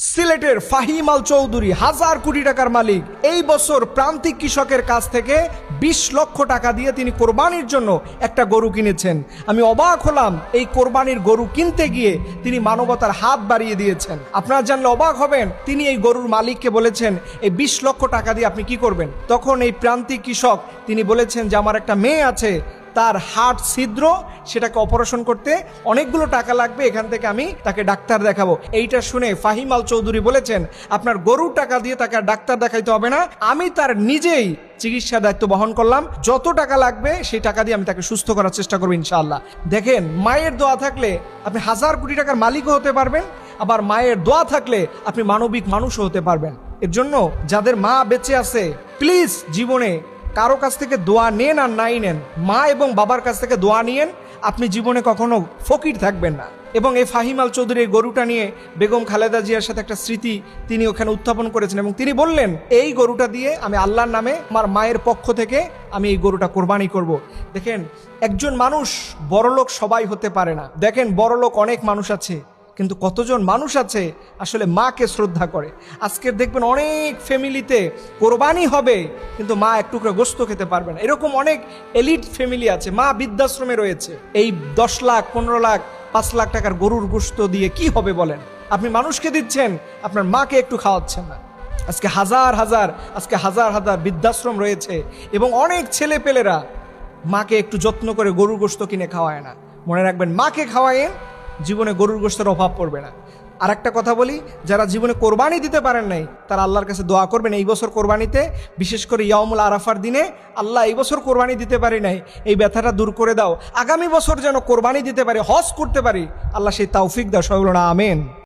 সিলেটের ফাহিম আল চৌধুরী 1000 কোটি টাকার মালিক। এই বছর প্রান্তিক কৃষকের কাছ থেকে 20 লক্ষ টাকা দিয়ে তিনি কোরবানির জন্য একটা গরু কিনেছেন। আমি অবাক হলাম, এই কোরবানির গরু কিনতে গিয়ে তিনি মানবতার হাত বাড়িয়ে দিয়েছেন। আপনারা জানলে অবাক হবেন, তিনি এই গরুর মালিককে বলেছেন এই 20 লক্ষ টাকা দিয়ে আপনি কি করবেন। তখন এই প্রান্তিক কৃষক তিনি বলেছেন যে আমার একটা মেয়ে আছে, তার হার্ট ছিদ্র, সেটাকে অপারেশন করতে অনেকগুলো টাকা লাগবে, এখান থেকে আমি তাকে ডাক্তার দেখাবো। এইটা শুনে ফাহিম আল চৌধুরী বলেছেন আপনার গরুর টাকা দিয়ে তাকে আর ডাক্তার দেখাইতে হবে না, আমি তার নিজেই চিকিৎসার দায়িত্ব বহন করলাম, যত টাকা লাগবে সেই টাকা দিয়ে আমি তাকে সুস্থ করার চেষ্টা করবো ইনশাআল্লাহ। দেখেন, মায়ের দোয়া থাকলে আপনি 1000 কোটি টাকার মালিকও হতে পারবেন, আবার মায়ের দোয়া থাকলে আপনি মানবিক মানুষও হতে পারবেন। এর জন্য যাদের মা বেঁচে আছে, প্লিজ জীবনে কারো কাছ থেকে দোয়া নেন আর নাই নেন, মা এবং বাবার কাছ থেকে দোয়া নিয়েন, আপনি জীবনে কখনো ফকির থাকবেন না। এবং এই ফাহিম আল চৌধুরী এই গরুটা নিয়ে বেগম খালেদা জিয়ার সাথে একটা স্মৃতি তিনি ওখানে উত্থাপন করেছেন এবং তিনি বললেন এই গরুটা দিয়ে আমি আল্লাহর নামে আমার মায়ের পক্ষ থেকে আমি এই গরুটা কোরবানি করব। দেখেন, একজন মানুষ বড়লোক সবাই হতে পারে না। দেখেন, বড়লোক অনেক মানুষ আছে, কিন্তু কতজন মানুষ আছে আসলে মাকে শ্রদ্ধা করে। আজকের দেখবেন অনেক ফ্যামিলিতে কোরবানি হবে কিন্তু মা এক টুকরো গোস্ত খেতে পারবে না। এরকম অনেক এলিট ফ্যামিলি আছে, মা বৃদ্ধাশ্রমে রয়েছে। এই 10 লাখ 15 লাখ 5 লাখ টাকার গরুর গোস্ত দিয়ে কি হবে বলেন? আপনি মানুষকে দিচ্ছেন, আপনার মাকে একটু খাওয়াচ্ছেন না। আজকে হাজার হাজার বৃদ্ধাশ্রম রয়েছে এবং অনেক ছেলে পেলেরা মাকে একটু যত্ন করে গরুর গোস্ত কিনে খাওয়ায় না। মনে রাখবেন, মাকে খাওয়ায়েন, জীবনে গরুর গোশতের অভাব পড়বে না। আর একটা কথা বলি, যারা জীবনে কোরবানি দিতে পারেন নাই তারা আল্লাহর কাছে দোয়া করবেন এই বছর কোরবানিতে, বিশেষ করে ইয়াউমুল আরাফার দিনে, আল্লাহ এই বছর কোরবানি দিতে পারি নাই, এই ব্যথাটা দূর করে দাও, আগামী বছর যেন কোরবানি দিতে পারি, হজ করতে পারি, আল্লাহ সেই তৌফিক দাও। সবাই বলুন আমিন।